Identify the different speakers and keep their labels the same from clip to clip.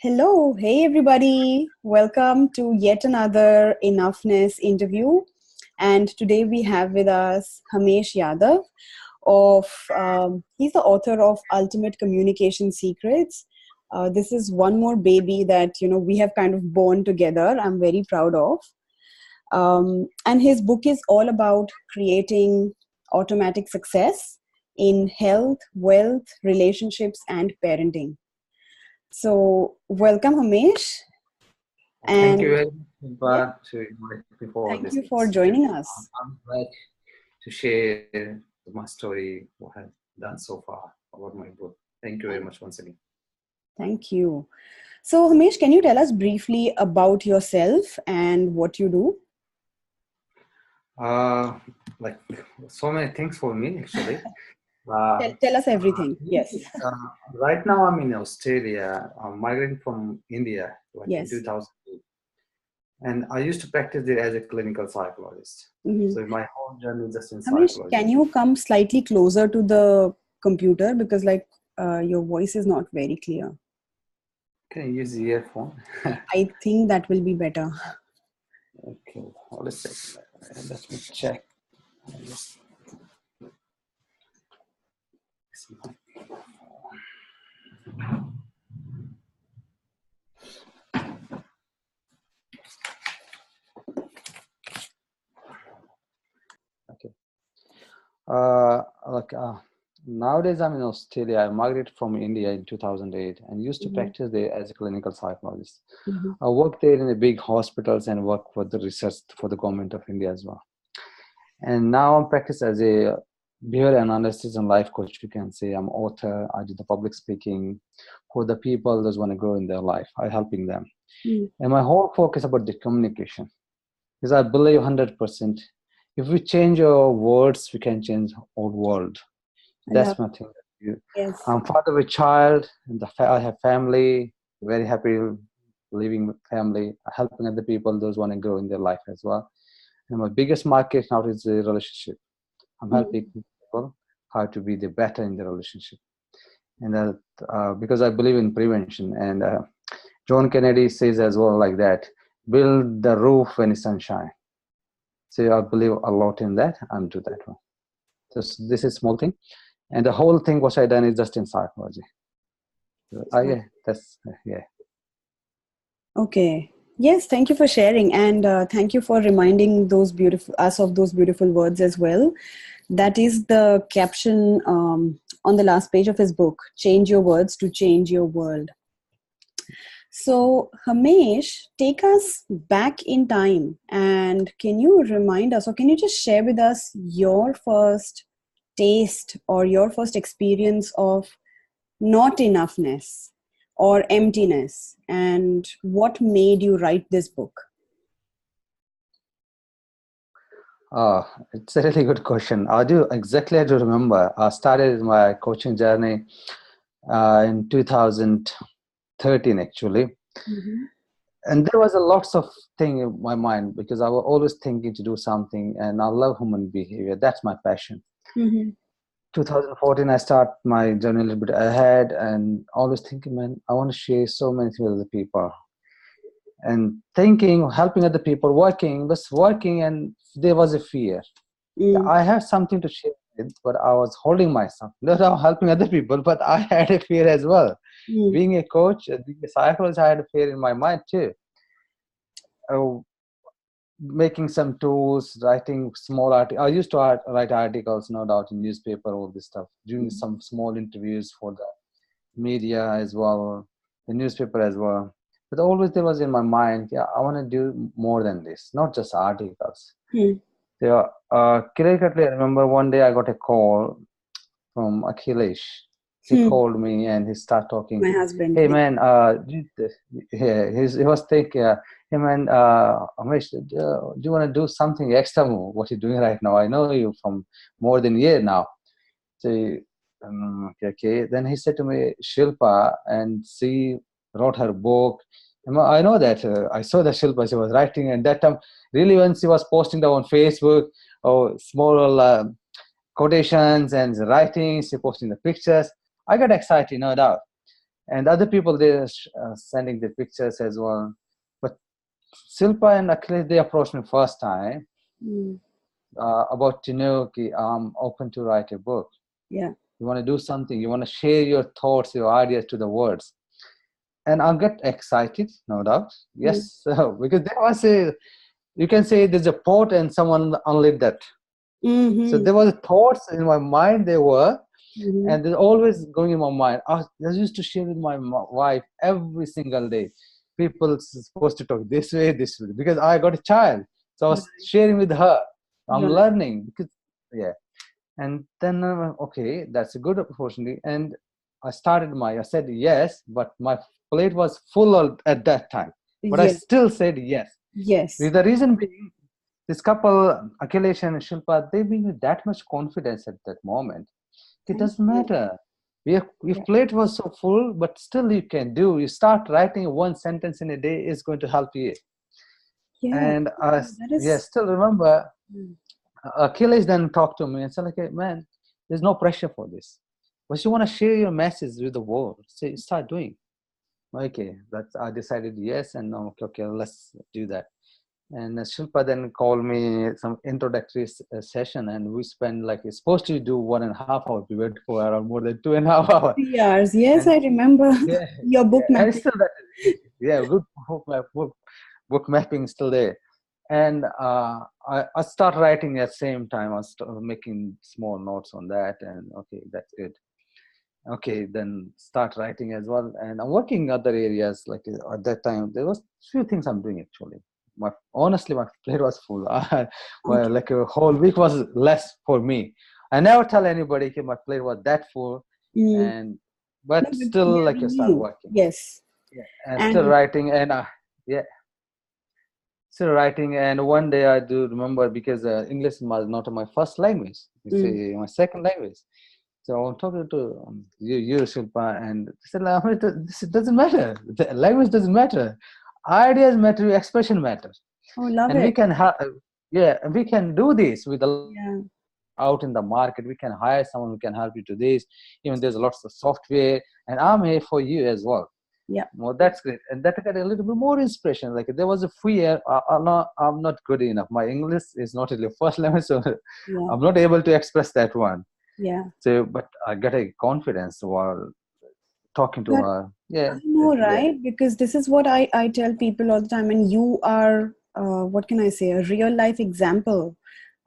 Speaker 1: Hello, hey everybody. Welcome to yet another Enoughness interview. And today we have with us Hamesh Yadav he's the author of Ultimate Communication Secrets. This is one more baby that, we have kind of born together. I'm very proud of. And his book is all about creating automatic success in health, wealth, relationships, and parenting. So, welcome, Hamesh,
Speaker 2: Thank you
Speaker 1: and
Speaker 2: very much,
Speaker 1: yeah,
Speaker 2: Simba, to invite me for
Speaker 1: thank
Speaker 2: this
Speaker 1: you for
Speaker 2: interview.
Speaker 1: joining us.
Speaker 2: I'm glad to share my story, what I've done so far about my book. Thank you very much once again.
Speaker 1: Thank you. So, Hamesh, can you tell us briefly about yourself and what you do?
Speaker 2: Uh, like so many things for me actually. Uh,
Speaker 1: Tell us everything. Yes.
Speaker 2: uh, right now I'm in Australia. I'm migrating from India like in
Speaker 1: Yes.
Speaker 2: 2008, and I used to practice there as a clinical psychologist.
Speaker 1: Hmm.
Speaker 2: So my whole journey is just in
Speaker 1: Hamesh,
Speaker 2: psychology.
Speaker 1: can you come slightly closer to the computer because, your voice is not very clear.
Speaker 2: Can you use the earphone?
Speaker 1: I think that will be better.
Speaker 2: Okay, hold a second. Let me check. Just see my okay. Like nowadays, I'm in Australia. I migrated from India in 2008 and used to
Speaker 1: Hmm.
Speaker 2: practice there as a clinical psychologist.
Speaker 1: Hmm.
Speaker 2: I worked there in the big hospitals and worked for the research for the government of India as well. And now I'm practice as a behavior analysis and life coach. You can say I'm author. I do the public speaking for the people that want to grow in their life. I'm helping them. And my whole focus about the communication. Because I believe 100%. If we change our words, we can change our world.
Speaker 1: I love.
Speaker 2: That's my thing.
Speaker 1: Yes.
Speaker 2: I'm father of a child, and I have family. Very happy living with family, helping other people. Those want to grow in their life as well. And my biggest market now is the relationship. I'm helping
Speaker 1: Mm.
Speaker 2: people how to be the better in the relationship, and that because I believe in prevention. And John Kennedy says as well like that: build the roof when it's sunshine. So I believe a lot in that and do that one. So this is small thing. And the whole thing what I done is just in psychology. So, yeah, that's yeah.
Speaker 1: Okay. Yes, thank you for sharing, and thank you for reminding those beautiful us of those beautiful words as well. That is the caption on the last page of his book. Change your words to change your world. So, Hamesh, take us back in time, and can you remind us, or can you just share with us your first taste or your first experience of not enoughness or emptiness, and what made you write this book?
Speaker 2: It's a really good question. I do remember. I started my coaching journey in 2013 actually,
Speaker 1: Mm-hmm.
Speaker 2: and there was a lots of thing in my mind because I was always thinking to do something, and I love human behavior. That's my passion.
Speaker 1: Mm-hmm.
Speaker 2: 2014, I start my journey a little bit ahead, and always thinking, man, I want to share so many things with other people, and thinking, helping other people, working, and there was a fear. Yeah,
Speaker 1: Mm.
Speaker 2: I had something to share with, but I was holding myself. Not I'm helping other people, but I had a fear as well.
Speaker 1: Mm.
Speaker 2: Being a coach, being a psychologist, I had a fear in my mind too. Uh, Making some tools, writing small I used to write articles, no doubt, in newspaper, all this stuff, doing some small interviews for the media as well, the newspaper as well. But always there was in my mind, yeah, I want to do more than this, not just articles.
Speaker 1: Mm.
Speaker 2: Yeah, critically, I remember one day I got a call from Akhilesh. He
Speaker 1: Hmm.
Speaker 2: called me and he started talking.
Speaker 1: My husband.
Speaker 2: Hey
Speaker 1: Yeah.
Speaker 2: man, yeah, he was thinking, hey man, Hamesh, do you want to do something extra? What you're doing right now? I know you from more than a year now. So, okay. Then he said to me, Shilpa, and she wrote her book. I know that. I saw that Shilpa, she was writing, and that time, really, when she was posting that on Facebook, oh, small quotations and writing, she posting the pictures. I got excited, no doubt. and other people they're sending the pictures as well. But Silpa and Achilles, they approached me first time
Speaker 1: Mm.
Speaker 2: about to know, okay, I'm open to write a book.
Speaker 1: Yeah.
Speaker 2: You want to do something. You want to share your thoughts, your ideas to the words. And I'll get excited, no doubt.
Speaker 1: Mm.
Speaker 2: Yes, because there was a, you can say there's a pot and someone unlit that. So
Speaker 1: Mm-hmm.
Speaker 2: there was thoughts in my mind, they were,
Speaker 1: Mm-hmm.
Speaker 2: and they're always going in my mind. I used to share with my wife every single day. People supposed to talk this way, because I got a child. So I was
Speaker 1: Right.
Speaker 2: sharing with her. I'm
Speaker 1: Right.
Speaker 2: learning because, yeah. And then, okay, that's a good opportunity. And I said yes, but my plate was full at that time. But I
Speaker 1: Yeah.
Speaker 2: still said yes.
Speaker 1: Yes.
Speaker 2: The reason being, this couple, Akhilesh and Shilpa, they gave me that much confidence at that moment. It
Speaker 1: Thank
Speaker 2: doesn't
Speaker 1: you.
Speaker 2: matter. Your
Speaker 1: Yeah.
Speaker 2: plate was so full, but still you can do. You start writing one sentence in a day is going to help you.
Speaker 1: Yeah.
Speaker 2: And
Speaker 1: That
Speaker 2: yeah,
Speaker 1: is.
Speaker 2: still remember,
Speaker 1: Mm.
Speaker 2: Achilles then talked to me and said, "Okay, man, there's no pressure for this. But you want to share your message with the world, say, start doing." Okay, that's I decided yes, and okay, let's do that. And Shilpa then called me some introductory session, and we spent like it's supposed to do 1.5 hours. We went for around more than 2.5 hours,
Speaker 1: 3 hours. Yes,
Speaker 2: and
Speaker 1: I remember
Speaker 2: yeah,
Speaker 1: your book
Speaker 2: yeah, and it's
Speaker 1: mapping.
Speaker 2: still that, yeah, good book mapping still there. And I start writing at the same time. I was making small notes on that, and okay, that's good. Okay, then start writing as well, and I'm working in other areas. Like at that time there was few things I'm doing actually. Honestly, my plate was full. Well,
Speaker 1: Okay.
Speaker 2: like a whole week was less for me. I never tell anybody, okay, my plate was that full.
Speaker 1: Mm.
Speaker 2: And
Speaker 1: No,
Speaker 2: but
Speaker 1: but
Speaker 2: still,
Speaker 1: yeah, we
Speaker 2: like I start
Speaker 1: knew.
Speaker 2: working,
Speaker 1: Yes.
Speaker 2: yeah, and still
Speaker 1: And
Speaker 2: writing. And yeah, still writing. And one day I do remember, because English was not my first language, it's
Speaker 1: mm.
Speaker 2: my second language. So I'm talking to you, Shilpa, and they said, "Language, this doesn't matter. The language doesn't matter. Ideas matter. Expression matters,
Speaker 1: Oh, love
Speaker 2: and we
Speaker 1: it.
Speaker 2: can have, yeah, and we can do this with a
Speaker 1: Yeah.
Speaker 2: out in the market. We can hire someone who can help you to this. Even there's lots of software, and I'm here for you as well."
Speaker 1: Yeah.
Speaker 2: Well, that's great, and that got a little bit more inspiration. Like there was a fear. I'm not good enough. My English is not really first language, so
Speaker 1: Yeah.
Speaker 2: I'm not able to express that one.
Speaker 1: Yeah.
Speaker 2: So, but I got a confidence while talking to
Speaker 1: But
Speaker 2: her. Yeah,
Speaker 1: I know,
Speaker 2: yeah,
Speaker 1: right? Because this is what I tell people all the time. And you are, what can I say, a real life example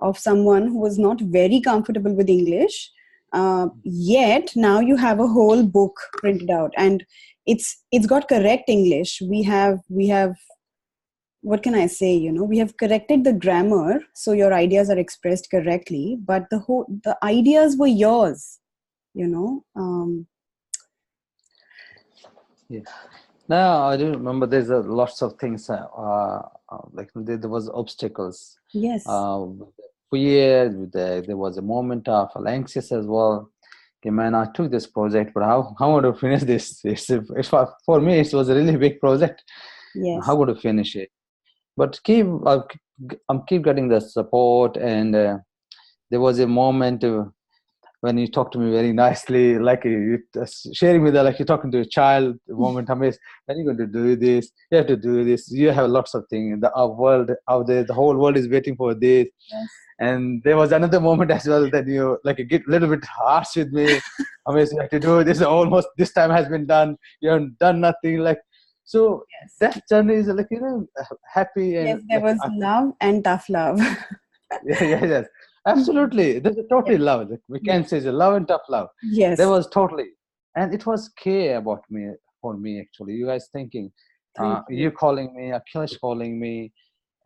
Speaker 1: of someone who was not very comfortable with English. Yet now you have a whole book printed out, and it's got correct English. We have what can I say? We have corrected the grammar so your ideas are expressed correctly. But the ideas were yours. You know.
Speaker 2: yeah. Now I do remember there's lots of things. Like there was obstacles.
Speaker 1: Yes.
Speaker 2: With the fear. There was a moment of anxious as well. Okay, man, I took this project, but how would I finish this? For me, it was a really big project. How
Speaker 1: Yes.
Speaker 2: would I finish it? But I'm keep getting the support, and there was a moment when you talk to me very nicely, like you sharing with her, like you're talking to a child. The moment, Hamesh, when are you going to do this? You have to do this. You have lots of things. Our world out there, the whole world is waiting for this.
Speaker 1: Yes.
Speaker 2: And there was another moment as well that you like you get a little bit harsh with me. Hamesh, you have to do this. Almost this time has been done. You haven't done nothing. Like so,
Speaker 1: Yes.
Speaker 2: that journey is like happy and
Speaker 1: Yes, there
Speaker 2: like
Speaker 1: was love and tough love.
Speaker 2: yeah, yeah, yes, absolutely. There's a totally
Speaker 1: Yes.
Speaker 2: love. Like, we can
Speaker 1: Yes.
Speaker 2: say it's a love and tough love. There
Speaker 1: Yes.
Speaker 2: was totally, and it was care about me for me actually. You guys thinking,
Speaker 1: Thank
Speaker 2: you
Speaker 1: you.
Speaker 2: calling me, Akhilesh calling me,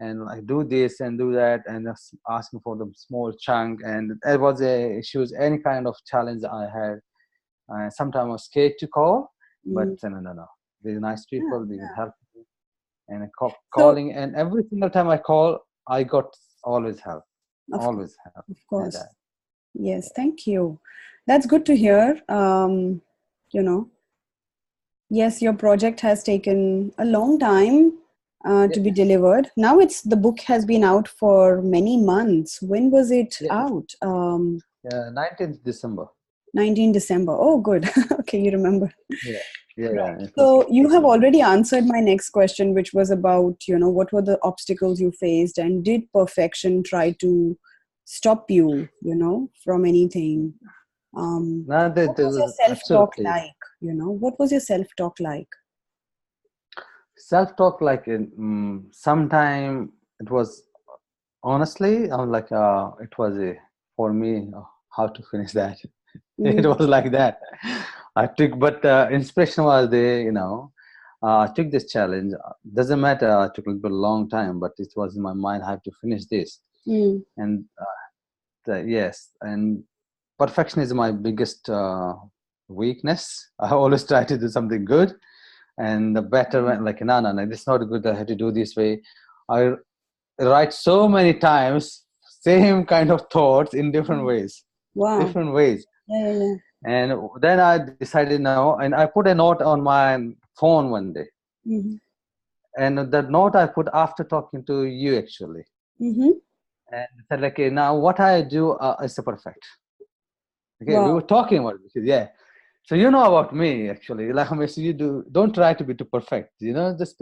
Speaker 2: and I do this and do that, and just asking for the small chunk. And there was a issues, any kind of challenge I had. Sometimes I was scared to call, but
Speaker 1: Mm.
Speaker 2: no. They're nice
Speaker 1: Yeah,
Speaker 2: people. They will
Speaker 1: yeah.
Speaker 2: help me. And
Speaker 1: So,
Speaker 2: calling, and every single time I call, I got always help,
Speaker 1: of course,
Speaker 2: always help.
Speaker 1: of
Speaker 2: And
Speaker 1: course. Yes, thank you. That's good to hear. You know, yes, your project has taken a long time
Speaker 2: yeah,
Speaker 1: to be delivered. Now the book has been out for many months. When was it
Speaker 2: yeah,
Speaker 1: out?
Speaker 2: 19th December.
Speaker 1: 19 December. Oh, good. Okay, you remember.
Speaker 2: Yeah, Yeah, yeah, it was
Speaker 1: So you have
Speaker 2: different.
Speaker 1: already answered my next question, which was about, what were the obstacles you faced, and did perfection try to stop you, from anything?
Speaker 2: No,
Speaker 1: What
Speaker 2: there
Speaker 1: was
Speaker 2: was
Speaker 1: your self-talk
Speaker 2: absolutely
Speaker 1: like? What was your self-talk like?
Speaker 2: self-talk. Like sometime it was honestly, I'm like, it was a for me how to finish that. It
Speaker 1: Mm,
Speaker 2: was like that. I took, but inspiration was there. I took this challenge. Doesn't matter. I took a little bit long time, but it was in my mind. I have to finish this,
Speaker 1: mm,
Speaker 2: and yes, and perfection is my biggest weakness. I always try to do something good, and the better like no, no, no, it's not good. I have to do this way. I write so many times same kind of thoughts in different
Speaker 1: mm.
Speaker 2: ways,
Speaker 1: Wow.
Speaker 2: different ways.
Speaker 1: Yeah, yeah, yeah.
Speaker 2: And then I decided no, and I put a note on my phone one day,
Speaker 1: Mm-hmm.
Speaker 2: and that note I put after talking to you actually,
Speaker 1: Mm-hmm.
Speaker 2: and said like, okay, now what I do is perfect. Okay, we were
Speaker 1: Wow.
Speaker 2: talking about it, yeah. So you know about me actually, like Hamesh, you don't try to be too perfect, just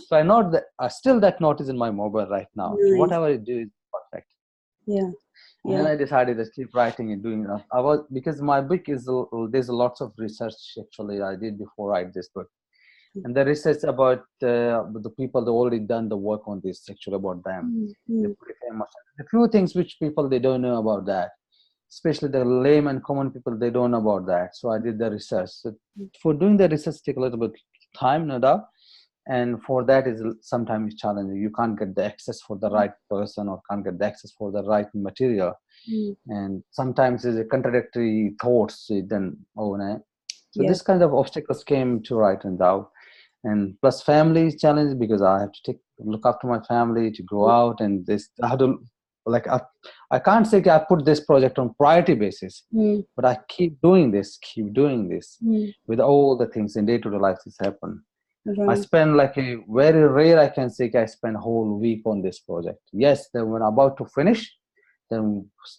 Speaker 2: so I know that still that note is in my mobile right now. So
Speaker 1: Nice.
Speaker 2: whatever I do is perfect.
Speaker 1: Yeah.
Speaker 2: And then
Speaker 1: Yeah.
Speaker 2: I decided to keep writing and doing it. I was because my book is there's lots of research actually I did before I write this book, and the research about the people that already done the work on this actually about them. They're
Speaker 1: Mm-hmm.
Speaker 2: pretty famous. A few things which people they don't know about that, especially the lame and common people they don't know about that. So I did the research. So for doing the research take a little bit time, no doubt, and for that is sometimes challenging. You can't get the access for the right person or can't get the access for the right material,
Speaker 1: Mm-hmm.
Speaker 2: and sometimes there's a contradictory thoughts then no. So
Speaker 1: Yes.
Speaker 2: this kind of obstacles came to write and out, and plus family is challenge because I have to look after my family to go out, and this I have to like I can't say I put this project on priority basis,
Speaker 1: Mm-hmm.
Speaker 2: but I keep doing this with all the things in day-to-day life that's happen. I
Speaker 1: Right.
Speaker 2: spend like a very rare I can say I spend a whole week on this project. Yes, then when I'm about to finish, then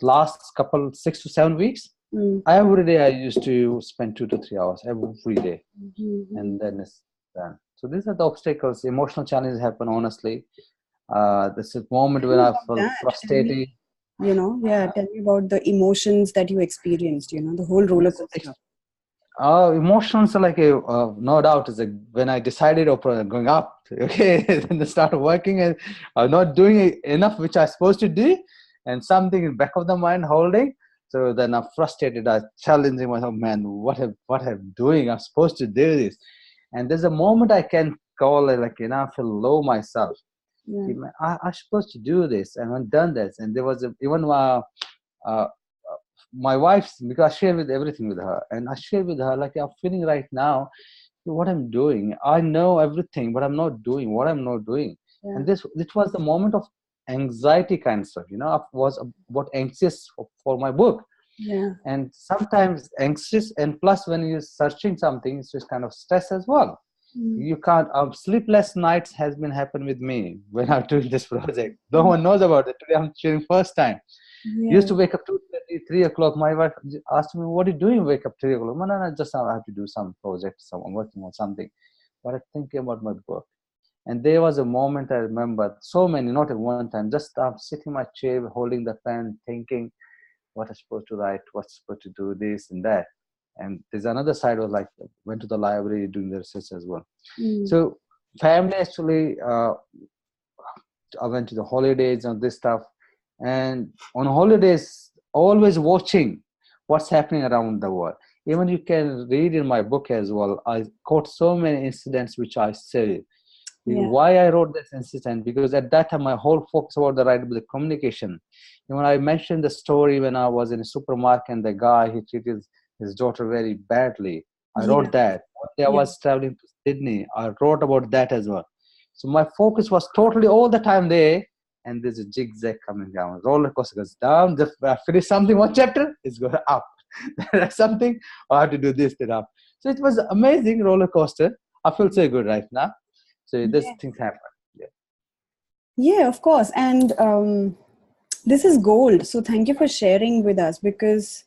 Speaker 2: last couple 6 to 7 weeks,
Speaker 1: Mm-hmm.
Speaker 2: every day I used to spend 2 to 3 hours every day,
Speaker 1: Mm-hmm.
Speaker 2: and then it's done. So these are the obstacles. Emotional challenges happen honestly. This is moment
Speaker 1: Tell
Speaker 2: when
Speaker 1: me
Speaker 2: I
Speaker 1: about
Speaker 2: felt
Speaker 1: that. Tell me,
Speaker 2: frustrated.
Speaker 1: yeah, tell me about the emotions that you experienced, the whole roller
Speaker 2: This
Speaker 1: coaster.
Speaker 2: emotions are like a no doubt is like when I decided of going up, okay, then I started working and I'm not doing enough which I'm supposed to do, and something in back of the mind holding. So then I'm frustrated. I'm challenging myself, man, what I'm doing? I'm supposed to do this, and there's a moment I can call it like I feel low myself.
Speaker 1: Yeah.
Speaker 2: I'm supposed to do this, and I've done this, and there was even uh, my wife's because I share with everything with her, and I share with her like I'm feeling right now what I'm doing. I know everything, but I'm not doing what I'm not doing.
Speaker 1: Yeah.
Speaker 2: And this was the moment of anxiety kind of stuff. I was about anxious for my book,
Speaker 1: Yeah.
Speaker 2: and sometimes anxious, and plus when you're searching something, it's just kind of stress as well.
Speaker 1: Mm.
Speaker 2: You can't sleepless nights has been happening with me when I'm doing this project. No
Speaker 1: Mm.
Speaker 2: one knows about it. Today I'm sharing first time. Used
Speaker 1: Yeah.
Speaker 2: to wake up 2:30, 3 o'clock. My wife asked me, "What are you doing? Wake up 3 o'clock?" No, no, no. Just I have to do some project. So I'm working on something, but I'm thinking about my book. And there was a moment I remember. So many, not at one time. Just I'm sitting in my chair, holding the pen, thinking what I'm supposed to write, what's supposed to do this and that. And there's another side was like went to the library doing the research as well.
Speaker 1: Mm.
Speaker 2: So family actually. I went to the holidays and this stuff. And on holidays, always watching what's happening around the world. Even you can read in my book as well. I quote so many incidents which I say.
Speaker 1: Yeah.
Speaker 2: Why I wrote this incident because at that time my whole focus about the right with the communication. And when I mentioned the story when I was in a supermarket and the guy he treated his daughter very badly, I
Speaker 1: Yeah.
Speaker 2: wrote that. One day I
Speaker 1: Yeah.
Speaker 2: was traveling to Sydney, I wrote about that as well. So my focus was totally all the time there, and there's a zigzag coming down. Roller coaster goes down. Just I finish something one chapter, it's going up. That's something I have to do this, then up. So it was amazing roller coaster. I feel so good right now. So these
Speaker 1: Yeah.
Speaker 2: things happen. Yeah.
Speaker 1: Yeah, of course. And this is gold. So thank you for sharing with us because,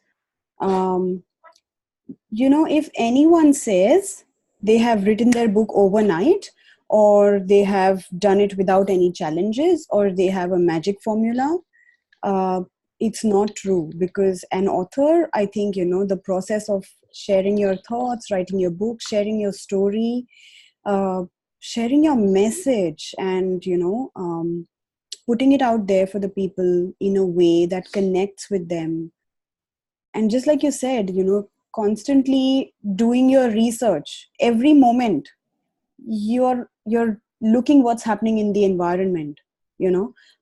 Speaker 1: if anyone says they have written their book overnight, or they have done it without any challenges, or they have a magic formula. uh, it's not true, because an author, I think, the process of sharing your thoughts, writing your book, sharing your story, uh, sharing your message, and putting it out there for the people in a way that connects with them. And just like you said, constantly doing your research every moment. You're looking what's happening in the environment.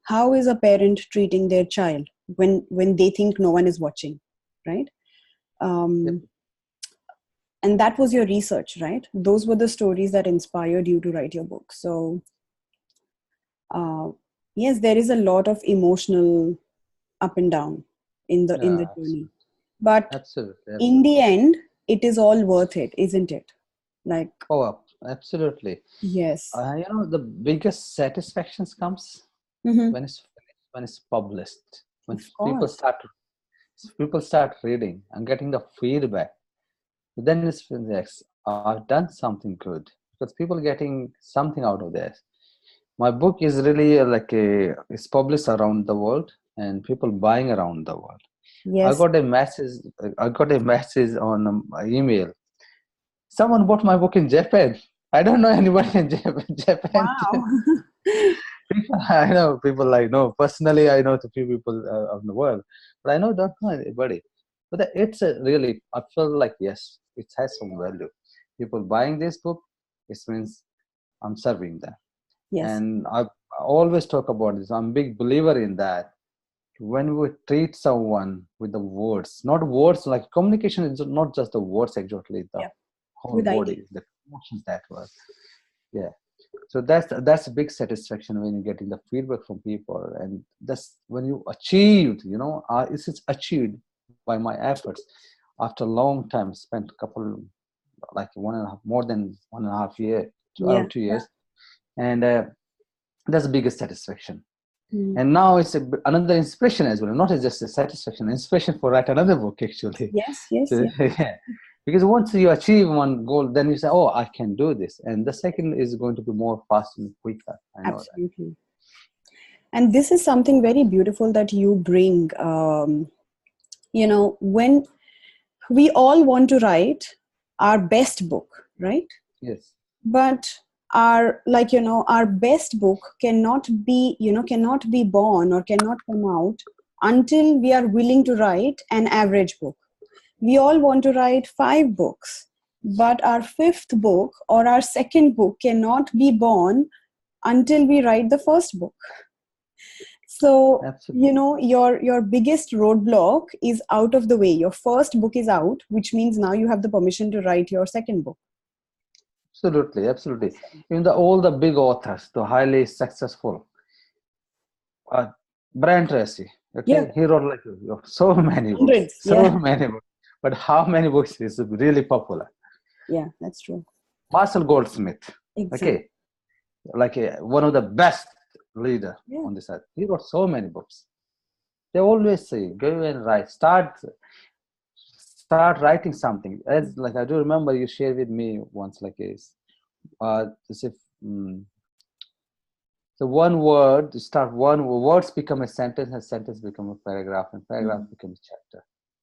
Speaker 1: How is a parent treating their child when they think no one is watching, right?
Speaker 2: Yep.
Speaker 1: um, and that was your research, right? Those were the stories that inspired you to write your book. So uh, yes, there is a lot of emotional up and down in the
Speaker 2: Yeah,
Speaker 1: journey, but
Speaker 2: absolutely,
Speaker 1: in the
Speaker 2: absolutely.
Speaker 1: end it is all worth it, isn't it? Like,
Speaker 2: Oh, absolutely.
Speaker 1: yes.
Speaker 2: The biggest satisfactions comes
Speaker 1: Hmm.
Speaker 2: when it's finished, when it's published, when
Speaker 1: Of
Speaker 2: people
Speaker 1: course.
Speaker 2: start reading and getting the feedback. Then it's yes, I've done something good because people getting something out of this. My book is really it's published around the world and people buying around the world. I
Speaker 1: Yes.
Speaker 2: got a message. I got a message on my email. Someone bought my book in Japan. I don't know anybody in Japan.
Speaker 1: Wow.
Speaker 2: I know people like no personally. I know a few people of the world, but I don't know anybody. But it's a really. I feel like yes, it has some value. People buying this book, it means I'm serving them,
Speaker 1: Yes.
Speaker 2: and I always talk about this. I'm a big believer in that. When we treat someone with the words, not words like communication is not just the words exactly, the
Speaker 1: Yeah.
Speaker 2: whole
Speaker 1: With
Speaker 2: body,
Speaker 1: ideas.
Speaker 2: the emotions that were. Yeah, so that's a big satisfaction when you're getting the feedback from people, and that's when you achieved, it's achieved by my efforts after a long time spent couple like 1.5 more than 1.5 year
Speaker 1: Yeah.
Speaker 2: 2 years, and that's the biggest satisfaction.
Speaker 1: Mm.
Speaker 2: And now it's another inspiration as well, not just a satisfaction, inspiration for write another book actually.
Speaker 1: Yes. Yes.
Speaker 2: So
Speaker 1: Yes.
Speaker 2: yeah, because once you achieve one goal, then you say, "Oh, I can do this," and the second is going to be more fast and quicker. I know that.
Speaker 1: Absolutely. And this is something very beautiful that you bring. When we all want to write our best book, right?
Speaker 2: Yes,
Speaker 1: But our best book cannot be born or cannot come out until we are willing to write an average book. We all want to write 5 books, but our fifth book or our second book cannot be born until we write the first book. So
Speaker 2: absolutely,
Speaker 1: your biggest roadblock is out of the way. Your first book is out, which means now you have the permission to write your second book.
Speaker 2: absolutely, absolutely. Even all the big authors, the highly successful, uh, Brian Tracy.
Speaker 1: Yeah.
Speaker 2: Okay, he wrote like so many books,
Speaker 1: Hundreds.
Speaker 2: so
Speaker 1: Yeah.
Speaker 2: many books. But how many books is really popular?
Speaker 1: Yeah, that's true.
Speaker 2: Marshall Goldsmith.
Speaker 1: Exactly.
Speaker 2: Okay, one of the best leader
Speaker 1: Yeah.
Speaker 2: on this earth. He wrote so many books. They always say, go and write. Start writing something. As like I do remember you shared with me once, like is as if the one word to start one words become a sentence, and sentence become a paragraph, and paragraph
Speaker 1: Mhm.
Speaker 2: becomes a chapter.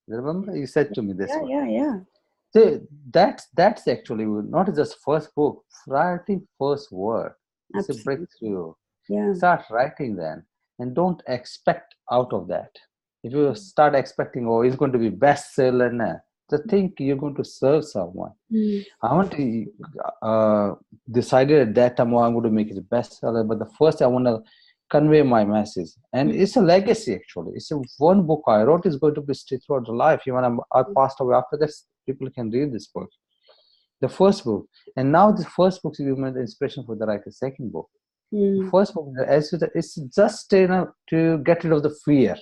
Speaker 2: You remember you said to me this
Speaker 1: Yeah,
Speaker 2: one.
Speaker 1: yeah, yeah.
Speaker 2: So that's actually not just first book. Writing first word. It's a
Speaker 1: Absolutely.
Speaker 2: breakthrough.
Speaker 1: Yeah.
Speaker 2: Start writing then, and don't expect out of that. If you start expecting, oh, it's going to be bestseller, nah, just think you're going to serve someone.
Speaker 1: Mm.
Speaker 2: I want to decided at that time, oh, I'm going to make it a bestseller, but the first I want to convey my message, and
Speaker 1: Mm.
Speaker 2: it's a legacy actually. It's a one book I wrote is going to be stay throughout the life. Even I passed away after this, people can read this book, the first book, and now the first book is given the inspiration for the writer's second book.
Speaker 1: Mm.
Speaker 2: First book, as you said, it's just to get rid of the fear.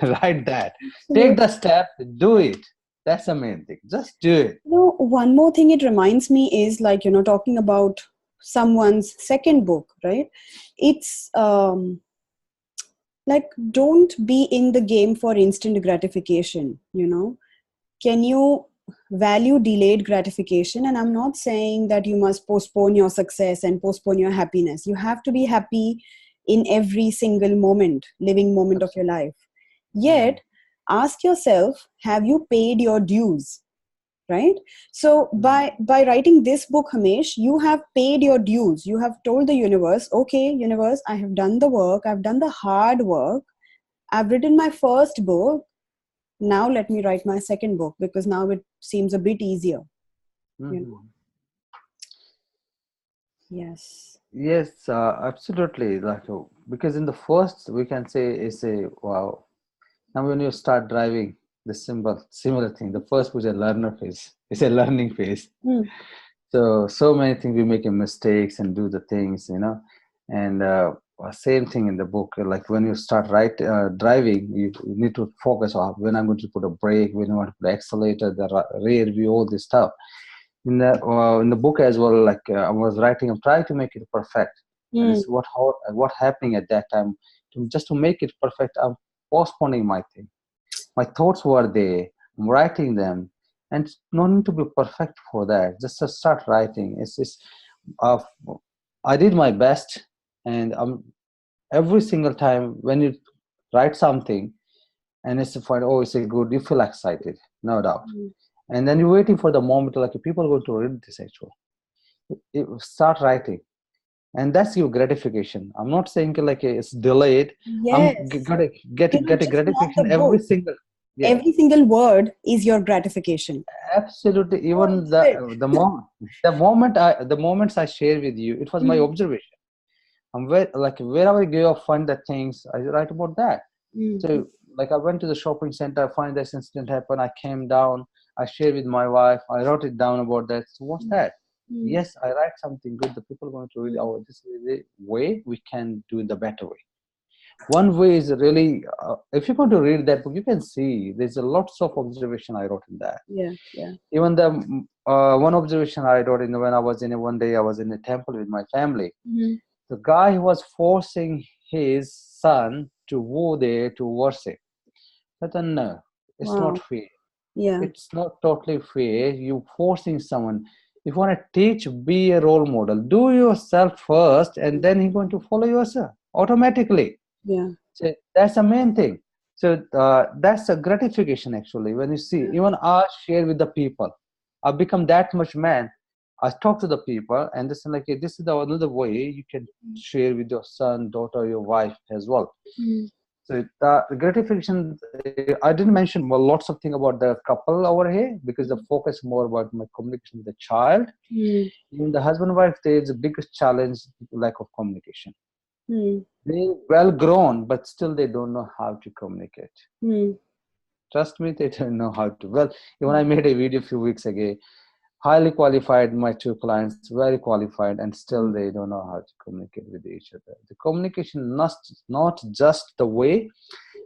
Speaker 2: Write that. Take
Speaker 1: Absolutely.
Speaker 2: the step, do it. That's the main thing. Just do it.
Speaker 1: One more thing it reminds me is, talking about someone's second book, right? It's like, don't be in the game for instant gratification. Can you value delayed gratification, and I'm not saying that you must postpone your success and postpone your happiness. You have to be happy in every single moment, living moment of your
Speaker 2: Absolutely.
Speaker 1: life. Yet ask yourself, have you paid your dues? Right? So
Speaker 2: Mm.
Speaker 1: by writing this book, Hamesh, you have paid your dues. You have told the universe, okay, universe, I have done the work, I've done the hard work, I've written my first book. Now let me write my second book, because now it seems a bit easier, you know.
Speaker 2: Mhm.
Speaker 1: Yes.
Speaker 2: Yes, absolutely. Because in the first, we can say is a wow. Now, when you start driving, the similar thing. The first was a learner phase. It's a learning phase.
Speaker 1: Hmm.
Speaker 2: So many things we make mistakes and do the things, and same thing in the book. Like when you start driving, you need to focus on when I'm going to put a brake, when I want to put the accelerator, the rear view, all this stuff. In the book as well, like I was writing, I'm trying to make it perfect, and
Speaker 1: Hmm.
Speaker 2: it's what happening at that time. Just to make it perfect, I'm postponing my thing. My thoughts were there. I'm writing them, and it's no need to be perfect for that. Just to start writing. It's just, uh, I did my best, and every single time when you write something, and it's to find, oh, it's a good, you feel excited, no doubt,
Speaker 1: Hmm.
Speaker 2: and then you're waiting for the moment, like people are going to read this actually. Start writing, and that's your gratification. I'm not saying like it's delayed.
Speaker 1: Yes.
Speaker 2: Gotta get a
Speaker 1: Just not the
Speaker 2: gratification every
Speaker 1: book.
Speaker 2: single. Yeah,
Speaker 1: Every single word is your gratification.
Speaker 2: absolutely.
Speaker 1: Oh,
Speaker 2: Even
Speaker 1: love it.
Speaker 2: the moments I share with you, it was my
Speaker 1: Hmm.
Speaker 2: observation. I'm like wherever I go, I find the things I write about that.
Speaker 1: Hmm.
Speaker 2: So like I went to the shopping center, I find this incident happen. I came down, I shared with my wife, I wrote it down about that. So what's that?
Speaker 1: Hmm.
Speaker 2: Yes, I write something good. The people are going to read.
Speaker 1: Hmm.
Speaker 2: Oh, this is the way we can do it the better way. One way is really, if you're going to read that book, you can see there's a lots of observation I wrote in that.
Speaker 1: Yeah, yeah.
Speaker 2: Even the one observation I wrote in when I was in one day, I was in a temple with my family.
Speaker 1: Hmm.
Speaker 2: The guy who was forcing his son to go there to worship. I thought, no, it's not
Speaker 1: Wow.
Speaker 2: fair.
Speaker 1: Yeah.
Speaker 2: It's not totally fair. You forcing someone. If you want to teach, be a role model. Do yourself first, and then he's going to follow yourself automatically.
Speaker 1: Yeah.
Speaker 2: So that's the main thing. So that's a gratification actually. When you see, even I share with the people, I become that much man. I talk to the people, and this is like this is the another way you can share with your son, daughter, your wife as well.
Speaker 1: Hmm.
Speaker 2: So the gratification, I didn't mention well, lots of things about the couple over here because the focus more about my communication with the child.
Speaker 1: Hmm.
Speaker 2: Even the husband and wife, there's the biggest challenge, lack of communication.
Speaker 1: Hmm.
Speaker 2: They well grown, but still they don't know how to communicate.
Speaker 1: Hmm.
Speaker 2: Trust me, they don't know how to. Well, even I made a video a few weeks ago, highly qualified, my two clients, very qualified, and still they don't know how to communicate with each other. The communication must not just the way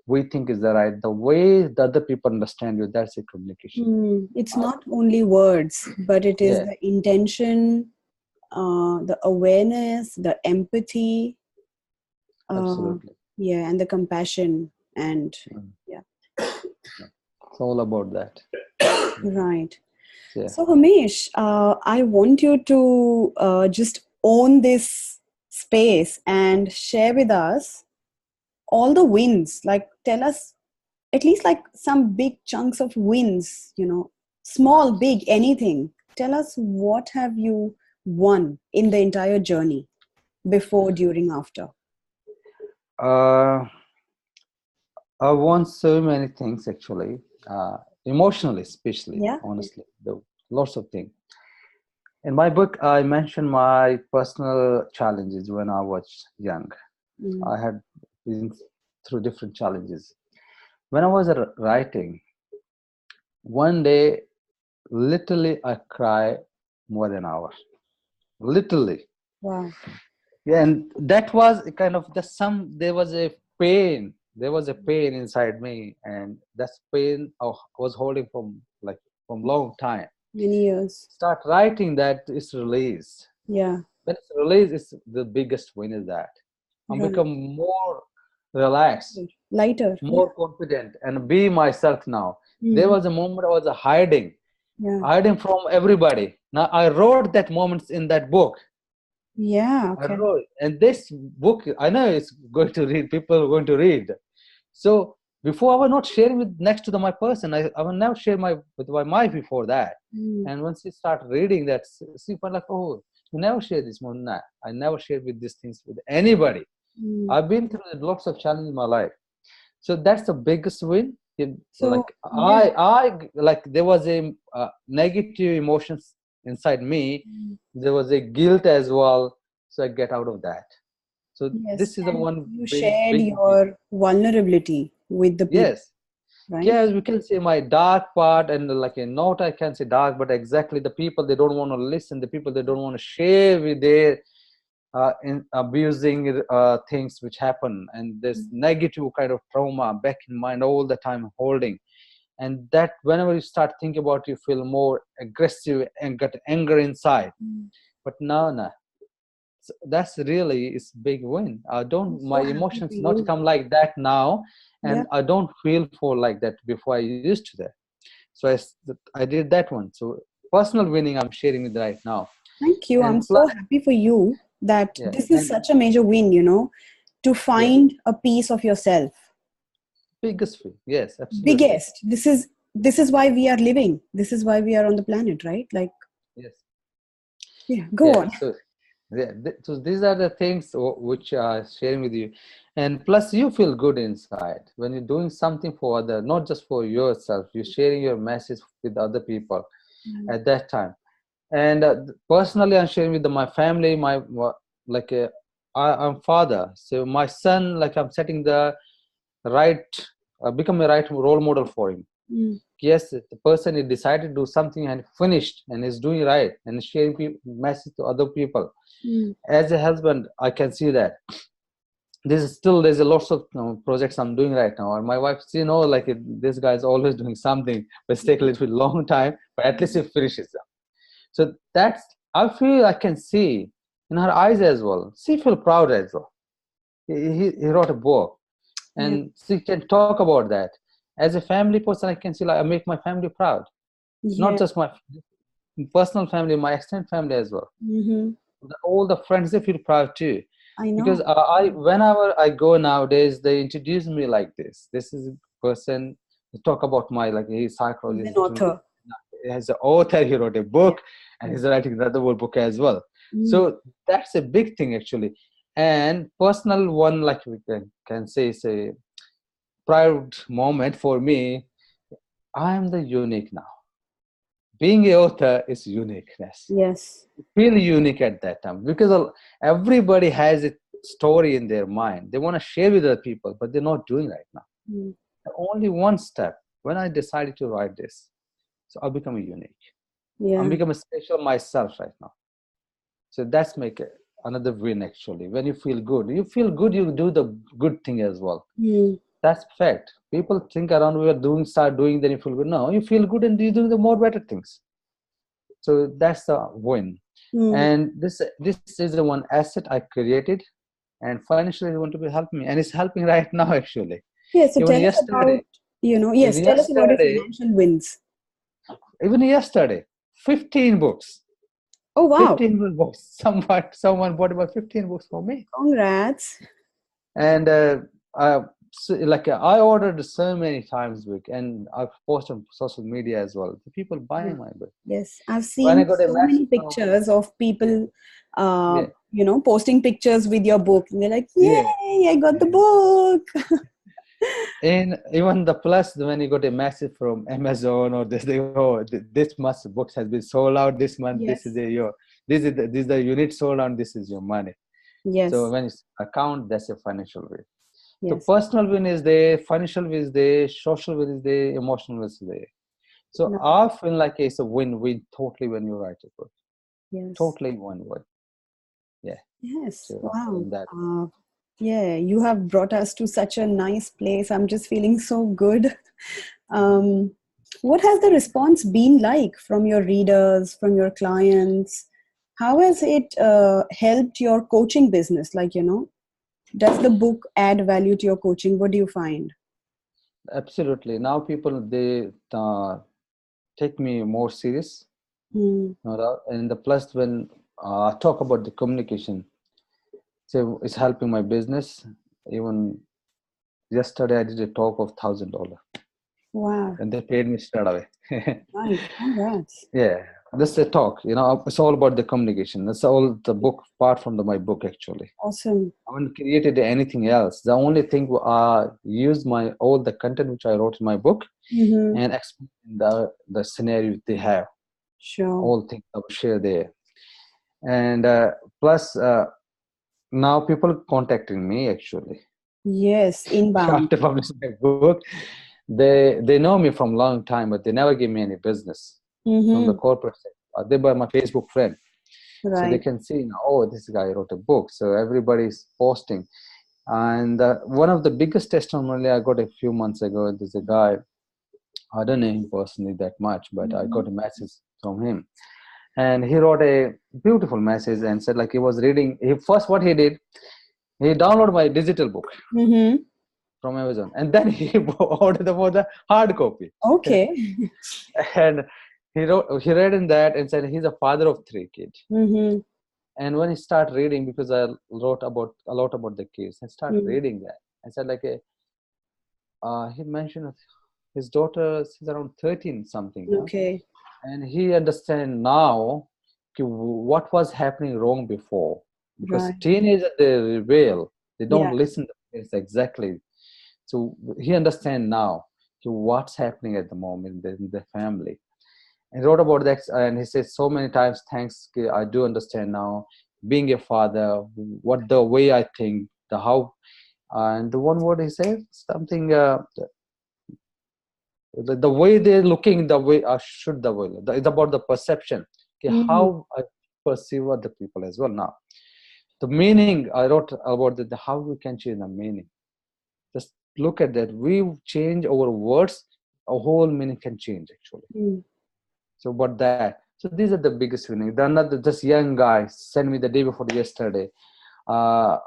Speaker 2: we think is the right, the way the other people understand you, that's a communication.
Speaker 1: Hmm. It's
Speaker 2: Uh,
Speaker 1: not only words, but it is
Speaker 2: yeah,
Speaker 1: the intention, the awareness, the empathy, uh,
Speaker 2: absolutely.
Speaker 1: yeah, and the compassion, and
Speaker 2: Mm,
Speaker 1: yeah,
Speaker 2: yeah. It's all about that.
Speaker 1: right.
Speaker 2: Yeah.
Speaker 1: So, Hamesh, I want you to just own this space and share with us all the wins. Like, tell us at least like some big chunks of wins, small, big, anything. Tell us, what have you won in the entire journey, before, during, after?
Speaker 2: Uh, I want so many things actually, emotionally, especially,
Speaker 1: Yeah.
Speaker 2: honestly, lots of things. In my book, I mentioned my personal challenges when I was young.
Speaker 1: Mm.
Speaker 2: I had been through different challenges. When I was writing, one day, literally, I cried more than an hour. Literally.
Speaker 1: Wow.
Speaker 2: Yeah, and that was a kind of there was a pain. There was a pain inside me, and that pain I was holding from long time.
Speaker 1: Many years.
Speaker 2: Start writing that is released.
Speaker 1: Yeah.
Speaker 2: When it's released, it's the biggest win is that. I'm
Speaker 1: Right.
Speaker 2: become more relaxed,
Speaker 1: Lighter. Yeah.
Speaker 2: more confident, and be myself now. There
Speaker 1: Mm.
Speaker 2: was a moment I was hiding.
Speaker 1: Yeah.
Speaker 2: hiding from everybody. Now I wrote that moments in that book.
Speaker 1: Yeah.
Speaker 2: I
Speaker 1: Okay.
Speaker 2: wrote, and this book, I know it's going to read. People are going to read. So before I was not sharing with next to my person. I will never share with my wife before that.
Speaker 1: Mm.
Speaker 2: And once she start reading that, she felt like, oh, you never share this one. Nah, I never share with these things with anybody.
Speaker 1: Mm.
Speaker 2: I've been through lots of challenges in my life. So that's the biggest win.
Speaker 1: So
Speaker 2: Like
Speaker 1: yeah.
Speaker 2: I like there was a negative emotions inside me.
Speaker 1: Mm.
Speaker 2: There was a guilt as well. So I get out of that. So
Speaker 1: Yes,
Speaker 2: this is the
Speaker 1: and
Speaker 2: one
Speaker 1: you
Speaker 2: big,
Speaker 1: shared
Speaker 2: big,
Speaker 1: your vulnerability with the people,
Speaker 2: yes.
Speaker 1: right?
Speaker 2: Yes, we can say my dark part, and like a note, I can say dark, but exactly the people they don't want to listen, the people they don't want to share with their in abusing things which happen, and this
Speaker 1: Mm.
Speaker 2: negative kind of trauma back in mind all the time holding, and that whenever you start thinking about, you feel more aggressive and get anger inside.
Speaker 1: Mm.
Speaker 2: But no, that's really is big win. I
Speaker 1: I'm
Speaker 2: don't, my
Speaker 1: so happy for
Speaker 2: emotions not
Speaker 1: you.
Speaker 2: come like that now,
Speaker 1: Yeah.
Speaker 2: and I don't feel for like that before I used to that. So I did that one. So personal winning I'm sharing with right now.
Speaker 1: Thank you. I'm
Speaker 2: And
Speaker 1: so
Speaker 2: plus,
Speaker 1: happy for you that
Speaker 2: yeah,
Speaker 1: this is
Speaker 2: and
Speaker 1: such a major win, to
Speaker 2: yeah,
Speaker 1: find a piece of yourself.
Speaker 2: biggest win. Yes, absolutely.
Speaker 1: Biggest. This is why we are living. This is why we are on the planet, right? Like,
Speaker 2: Yes,
Speaker 1: yeah, go
Speaker 2: yeah.
Speaker 1: on.
Speaker 2: So yeah, so these are the things which are sharing with you, and plus you feel good inside when you're doing something for other, not just for yourself. You're sharing your message with other people
Speaker 1: Mm.
Speaker 2: at that time. And personally, I'm sharing with my family, like I'm father, so my son, like I'm setting the right, become a right role model for him.
Speaker 1: Mm.
Speaker 2: Yes, the person he decided to do something and finished and is doing right and sharing message to other people.
Speaker 1: Mm.
Speaker 2: As a husband, I can see that this is still, there's a lots of projects I'm doing right now, and my wife, she know like this guy is always doing something, but it's take a little bit long time, but at least he finishes them. So that's, I feel I can see in her eyes as well. She feel proud as well. He wrote a book,
Speaker 1: Yeah.
Speaker 2: and she can talk about that. As a family person, I can see like I make my family proud, not
Speaker 1: Yeah.
Speaker 2: just my personal family, my extended family as well.
Speaker 1: Mm-hmm.
Speaker 2: All the friends, they feel proud too,
Speaker 1: I
Speaker 2: because
Speaker 1: know.
Speaker 2: I whenever I go nowadays, they introduce me like this is a person, they talk about my, like he's
Speaker 1: He's an
Speaker 2: psychologist,
Speaker 1: author.
Speaker 2: as an author, he wrote a
Speaker 1: Yeah.
Speaker 2: book, and
Speaker 1: Yeah.
Speaker 2: he's writing another book as well.
Speaker 1: Mm.
Speaker 2: So that's a big thing actually. And personal one, like we can say, is a proud moment for me. I am the unique now. Being a author is uniqueness.
Speaker 1: Yes.
Speaker 2: Feel unique at that time, because everybody has a story in their mind. They want to share with other people, but they're not doing right now.
Speaker 1: Mm.
Speaker 2: Only one step. When I decided to write this, so I become a unique. I'm
Speaker 1: Yeah.
Speaker 2: becoming special myself right now. So that's make it another win actually. When you feel good, you do the good thing as well.
Speaker 1: Mm.
Speaker 2: That's fact. People think around, we are doing, start doing, then you feel good. No, you feel good and you do the more better things. So that's the win.
Speaker 1: Mm.
Speaker 2: And this is the one asset I created, and financially it's going to be helping me, and it's helping right now actually.
Speaker 1: Yeah. So
Speaker 2: Even
Speaker 1: tell us
Speaker 2: yesterday,
Speaker 1: about,
Speaker 2: even
Speaker 1: yes, tell us about your
Speaker 2: yesterday,
Speaker 1: financial wins.
Speaker 2: even yesterday, 15 books,
Speaker 1: Oh, wow.
Speaker 2: 15 books. Someone bought about 15 books for me.
Speaker 1: Congrats.
Speaker 2: And like I ordered so many times book, and I've posted on social media as well. The people
Speaker 1: Yeah.
Speaker 2: buying my book.
Speaker 1: Yes. I've
Speaker 2: When I
Speaker 1: seen
Speaker 2: got a
Speaker 1: so many
Speaker 2: message from,
Speaker 1: pictures of people,
Speaker 2: yeah,
Speaker 1: posting pictures with your book. And they're like,
Speaker 2: yeah.
Speaker 1: yay, I got the book.
Speaker 2: And even the plus, when you got a message from Amazon or this, they, oh, this much books has been sold out this month. This is
Speaker 1: Yes.
Speaker 2: your, this is the unit sold out. This is your money. So
Speaker 1: Yes.
Speaker 2: when it's account, that's a financial win. So
Speaker 1: Yes.
Speaker 2: personal win is there, financial win is there, social win is there, emotional win is there. So
Speaker 1: No.
Speaker 2: I feel like it's a win-win totally when you write a book.
Speaker 1: Yes.
Speaker 2: Totally win-win. Yeah.
Speaker 1: Yes.
Speaker 2: So
Speaker 1: Wow.
Speaker 2: in that.
Speaker 1: Yeah, you have brought us to such a nice place. I'm just feeling so good. Um, what has the response been like from your readers, from your clients? How has it helped your coaching business? Like, does the book add value to your coaching? What do you find?
Speaker 2: Absolutely. Now people, they take me more serious.
Speaker 1: Mm.
Speaker 2: No doubt. And the plus when I talk about the communication, so it's helping my business. Even yesterday, I did a talk of $1,000,
Speaker 1: Wow.
Speaker 2: and they paid me straight away.
Speaker 1: Nice. Congrats.
Speaker 2: Yeah, this is a talk. It's all about the communication. That's all the book, apart from my book actually.
Speaker 1: Awesome.
Speaker 2: I haven't created anything else. The only thing I use my all the content which I wrote in my book
Speaker 1: Mm-hmm.
Speaker 2: and explain the scenario they have.
Speaker 1: Sure.
Speaker 2: All things I will share there. And plus, now people contacting me actually
Speaker 1: Yes. Inbound.
Speaker 2: after publishing my book. They know me from long time, but they never give me any business from the
Speaker 1: Mm-hmm.
Speaker 2: corporate sector. They were my Facebook friend, so they
Speaker 1: Right.
Speaker 2: can see now. Oh, this guy wrote a book, so everybody's posting. And one of the biggest testimonial I got a few months ago. There's a guy. I don't know him personally that much, but I
Speaker 1: Mm-hmm.
Speaker 2: got a message from him, and he wrote a beautiful message and said like he was reading. He first what he did, he downloaded my digital book
Speaker 1: Mm-hmm.
Speaker 2: from Amazon, and then he ordered for the hard copy.
Speaker 1: Okay.
Speaker 2: And he read in that and said he's a father of three kids.
Speaker 1: Mm-hmm.
Speaker 2: And when he started reading, because I wrote about a lot about the kids, I started
Speaker 1: Mm.
Speaker 2: reading that. I said like he mentioned his daughter is around 13 something, huh?
Speaker 1: Okay.
Speaker 2: And he understand now what was happening wrong before, because
Speaker 1: Right.
Speaker 2: teenagers they rebel, they don't
Speaker 1: Yeah.
Speaker 2: listen to parents exactly. So he understand now what's happening at the moment in the family. He wrote about that, and he says so many times, thanks, I do understand now being a father, what the way I think, the how, and the one word he said something, the way they're looking, the way I should, the way it's about the perception, okay,
Speaker 1: Mm-hmm.
Speaker 2: how I perceive other people as well. Now the meaning I wrote about the how we can change the meaning. Just look at that, we change our words, a whole meaning can change actually.
Speaker 1: Mm.
Speaker 2: So but that, so these are the biggest winning. The another this young guy sent me the day before yesterday, uh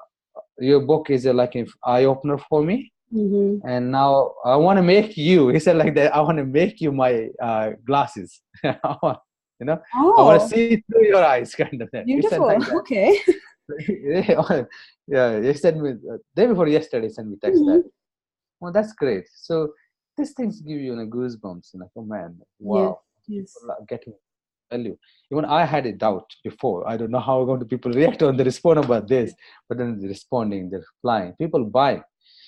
Speaker 2: your book is like an eye opener for me,
Speaker 1: Mm-hmm.
Speaker 2: and now I want to make you, he said like that, I want to make you my glasses. You know, I want to
Speaker 1: Oh,
Speaker 2: see through your eyes, kind of that. He said
Speaker 1: beautiful.
Speaker 2: like that.
Speaker 1: Okay.
Speaker 2: Yeah, he sent me day before yesterday, sent me text that.
Speaker 1: Mm-hmm.
Speaker 2: Well, that's great. So these things give you, goosebumps, oh man,
Speaker 1: Yes.
Speaker 2: wow,
Speaker 1: Yes.
Speaker 2: people are getting value. Even I had a doubt before. I don't know how going to people react when they respond about this, but then they're responding, they're replying. People buy.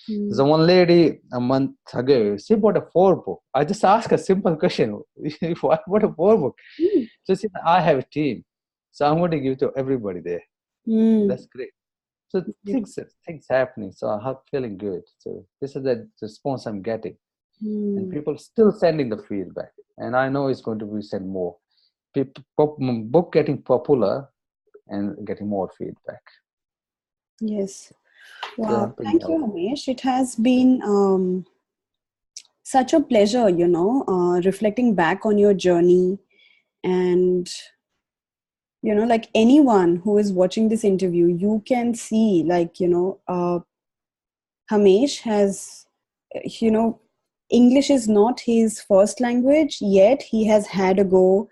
Speaker 2: There's
Speaker 1: Mm.
Speaker 2: a one lady a month ago. She bought a four book. I just asked a simple question: what a four book?
Speaker 1: Mm.
Speaker 2: So she said, "I have a team, so I'm going to give it to everybody there."
Speaker 1: Mm.
Speaker 2: That's great. So things happening. So I'm feeling good. So this is the response I'm getting, and
Speaker 1: Mm.
Speaker 2: people still sending the feedback, and I know it's going to be sent more. People, book getting popular and getting more feedback.
Speaker 1: Yes.
Speaker 2: They're
Speaker 1: Wow.
Speaker 2: helping me
Speaker 1: Thank you,
Speaker 2: out.
Speaker 1: Hamesh. It has been such a pleasure, reflecting back on your journey. And, like anyone who is watching this interview, you can see, Hamesh has, you know, English is not his first language, yet he has had a go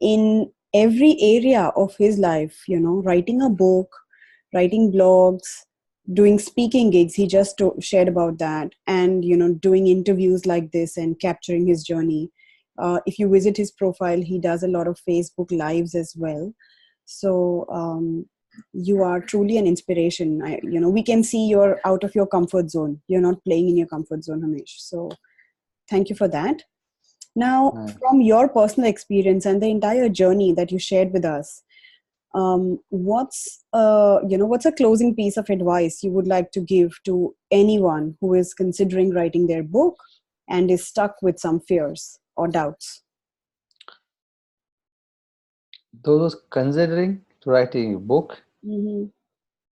Speaker 1: in every area of his life, writing a book, writing blogs, doing speaking gigs. He just shared about that, and, doing interviews like this and capturing his journey. If you visit his profile, he does a lot of Facebook lives as well. So, you are truly an inspiration. We can see you're out of your comfort zone. You're not playing in your comfort zone, Hamesh. So thank you for that. Now,
Speaker 2: Nice.
Speaker 1: from your personal experience and the entire journey that you shared with us, what's a closing piece of advice you would like to give to anyone who is considering writing their book and is stuck with some fears or doubts?
Speaker 2: Those considering to writing a book,
Speaker 1: Mm-hmm.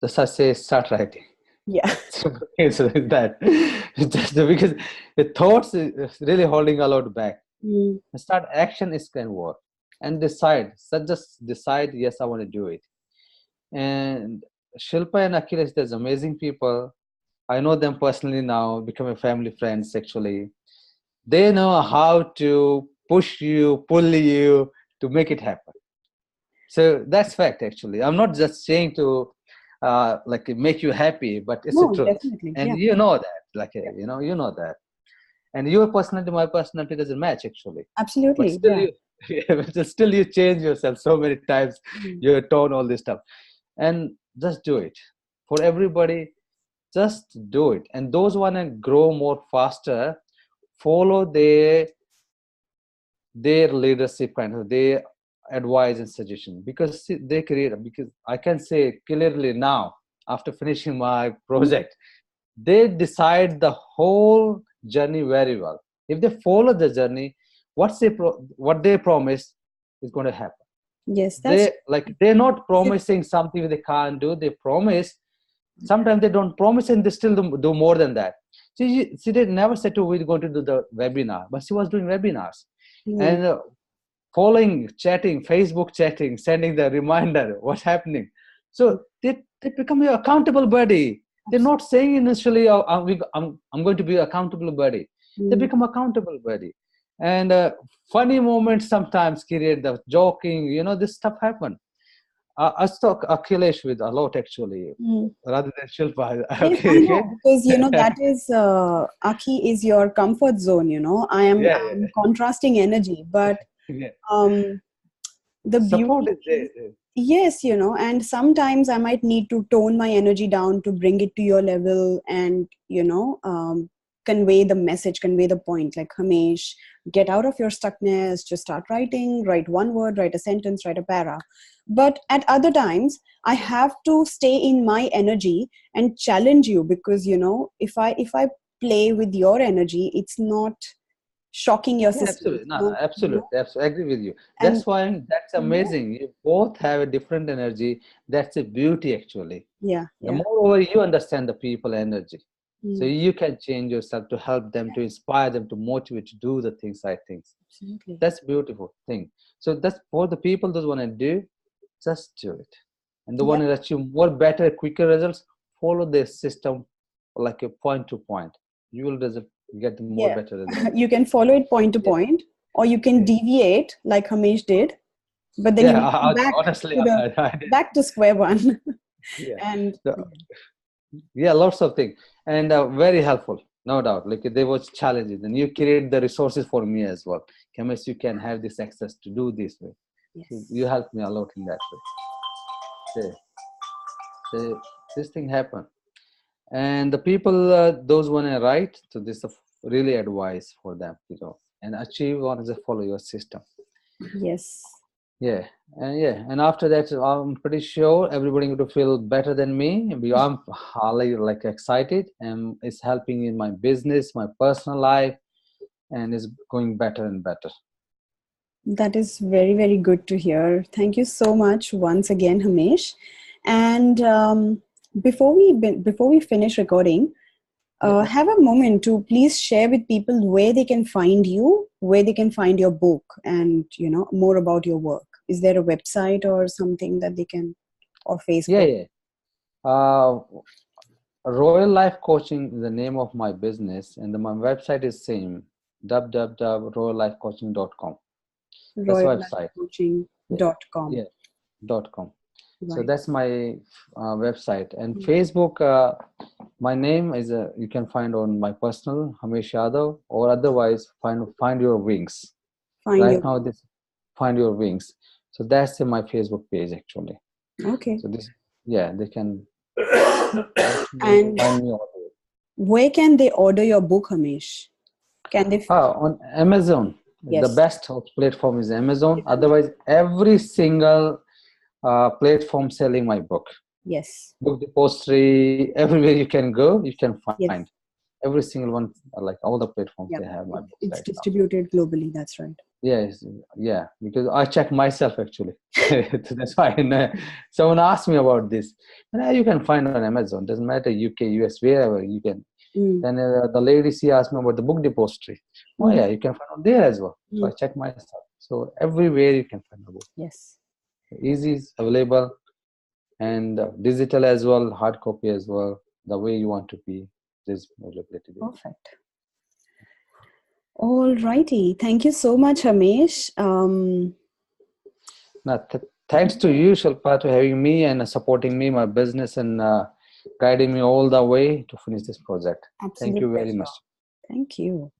Speaker 2: just I say start writing.
Speaker 1: Yeah.
Speaker 2: So that just because the thoughts is really holding a lot back.
Speaker 1: Mm.
Speaker 2: Start action is can work, and decide. So just decide. Yes, I want to do it. And Shilpa and Akhilesh, there's amazing people. I know them personally now. Become a family friends. Actually, they know how to push you, pull you to make it happen. So that's fact, actually. I'm not just saying to like make you happy, but it's a
Speaker 1: No,
Speaker 2: truth.
Speaker 1: definitely.
Speaker 2: And
Speaker 1: Yeah.
Speaker 2: you know that, like,
Speaker 1: Yeah.
Speaker 2: you know that. And your personality, my personality doesn't match, actually. But
Speaker 1: Absolutely.
Speaker 2: still
Speaker 1: Yeah.
Speaker 2: you, but still you change yourself so many times,
Speaker 1: Mm.
Speaker 2: your tone, all this stuff. And just do it. For everybody, just do it. And those want to grow more faster, follow their leadership kind of their advice and suggestion, because see, they create, because I can say clearly now, after finishing my
Speaker 1: Mm.
Speaker 2: project, they decide the whole journey very well. If they follow the journey, what they promise is going to happen.
Speaker 1: Yes, that's
Speaker 2: They, like, they're not promising something they can't do. They promise. Sometimes they don't promise and they still do more than that. She did never said to we're going to do the webinar, but she was doing webinars.
Speaker 1: mm.
Speaker 2: And following, chatting, Facebook chatting, sending the reminder, what's happening. So they become your accountable buddy. They're not saying initially, oh, I'm going to be accountable buddy. They
Speaker 1: Mm.
Speaker 2: become accountable buddy. And funny moments sometimes create the joking, this stuff happen. I talk Akhilesh with a lot, actually,
Speaker 1: Mm.
Speaker 2: rather than Shilpa.
Speaker 1: Yes, I
Speaker 2: Okay.
Speaker 1: know, because that is Aki is your comfort zone.
Speaker 2: Yeah,
Speaker 1: I'm contrasting energy, but
Speaker 2: yeah.
Speaker 1: um, the
Speaker 2: Support
Speaker 1: beauty
Speaker 2: is
Speaker 1: is,
Speaker 2: there.
Speaker 1: yes, and sometimes I might need to tone my energy down to bring it to your level and convey the message, convey the point. Like, Hamesh, get out of your stuckness, just start writing, write one word, write a sentence, write a para. But at other times I have to stay in my energy and challenge you, because if I play with your energy, it's not shocking your
Speaker 2: Yeah,
Speaker 1: system.
Speaker 2: absolutely.
Speaker 1: It's
Speaker 2: No,
Speaker 1: not,
Speaker 2: absolutely. Absolutely. I agree with you.
Speaker 1: and
Speaker 2: That's why that's
Speaker 1: yeah,
Speaker 2: amazing. You both have a different energy. That's a beauty, actually.
Speaker 1: yeah,
Speaker 2: The
Speaker 1: yeah.
Speaker 2: moreover, you understand the people energy. So
Speaker 1: Mm,
Speaker 2: you can change yourself to help them, to inspire them, to motivate, to do the things, I think.
Speaker 1: absolutely.
Speaker 2: That's a beautiful thing. So that's for the people that want to do, just do it. And the
Speaker 1: Yeah,
Speaker 2: one who achieve more better, quicker results, follow the system like a point to point. You will get more
Speaker 1: yeah.
Speaker 2: better results.
Speaker 1: You can follow it point to
Speaker 2: Yeah.
Speaker 1: point, or you can
Speaker 2: Yeah.
Speaker 1: deviate like Hamesh did, but then you
Speaker 2: Yeah,
Speaker 1: will come back
Speaker 2: honestly,
Speaker 1: to the
Speaker 2: I did.
Speaker 1: back to square one.
Speaker 2: Yeah,
Speaker 1: And
Speaker 2: The- yeah, lots of things, and very helpful, no doubt. Like, there was challenges, and you create the resources for me as well. Chemist, you can have this access to do this way. So you
Speaker 1: yes,
Speaker 2: helped me a lot in that way. So, this thing happened, and the people, those want to write, so this is really advice for them, and achieve one is follow your system.
Speaker 1: yes,
Speaker 2: Yeah, and after that, I'm pretty sure everybody going to feel better than me. I'm highly like excited, and it's helping in my business, my personal life, and it's going better and better.
Speaker 1: that is very, very good to hear. Thank you so much once again, Hamesh. And before we finish recording,
Speaker 2: Yeah,
Speaker 1: have a moment to please share with people where they can find you, where they can find your book, and more about your work. Is there a website or something that they can, or
Speaker 2: yeah,
Speaker 1: Facebook?
Speaker 2: yeah. Uh, Royal Life Coaching is the name of my business, and my website is same www.royallifecoaching.com. That's website. Yeah,
Speaker 1: royallifecoaching.com.
Speaker 2: yeah, .com. So
Speaker 1: Right.
Speaker 2: that's my website. And
Speaker 1: Mm.
Speaker 2: Facebook, my name is you can find on my personal Hamesh Yadav, or otherwise find your wings.
Speaker 1: Find
Speaker 2: Right
Speaker 1: your
Speaker 2: now, this find your wings. So that's in my Facebook page, actually.
Speaker 1: okay.
Speaker 2: So this, yeah, they can actually
Speaker 1: And
Speaker 2: find me on
Speaker 1: where can they order your book, Hamesh? Can they?
Speaker 2: on Amazon. The
Speaker 1: Yes.
Speaker 2: best platform is Amazon. Otherwise, every single platform selling my book.
Speaker 1: Yes.
Speaker 2: Book depository, everywhere you can go, you can find.
Speaker 1: Yes.
Speaker 2: Every single one, like all the platforms, they
Speaker 1: Yep.
Speaker 2: have my books
Speaker 1: It's
Speaker 2: right now.
Speaker 1: distributed globally. That's right.
Speaker 2: Yes, yeah, because I check myself, actually. So that's why someone asked me about this. And you can find on Amazon. Doesn't matter, UK, US, wherever you can.
Speaker 1: Mm.
Speaker 2: Then the lady, she asked me about the book depository. Oh
Speaker 1: Mm.
Speaker 2: yeah, you can find on there as well. So I
Speaker 1: Mm.
Speaker 2: check myself. So everywhere you can find the book.
Speaker 1: Yes.
Speaker 2: Easy is available, and digital as well, hard copy as well. The way you want to be, there's availability there.
Speaker 1: Perfect. All righty. Thank you so much, Hamesh.
Speaker 2: Now, thanks to you, Shilpa, to having me and supporting me, my business, and guiding me all the way to finish this project. Thank
Speaker 1: Absolute
Speaker 2: you very
Speaker 1: pleasure.
Speaker 2: much.
Speaker 1: Thank you.